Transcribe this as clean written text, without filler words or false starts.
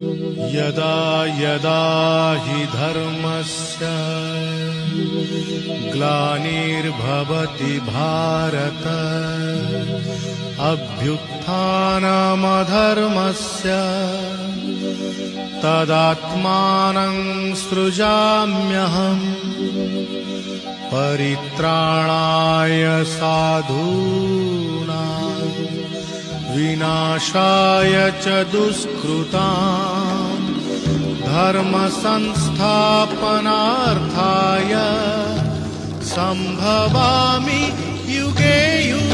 यदा यदा हि धर्मस्य ग्लानिर्भवति भारत अभ्युत्थानमधर्मस्य तदात्मानं सृजाम्यहम् परित्राणाय साधूनां विनाशाय च दुष्कृतां धर्म संस्थापनार्थाय संभवामि युगे युगे।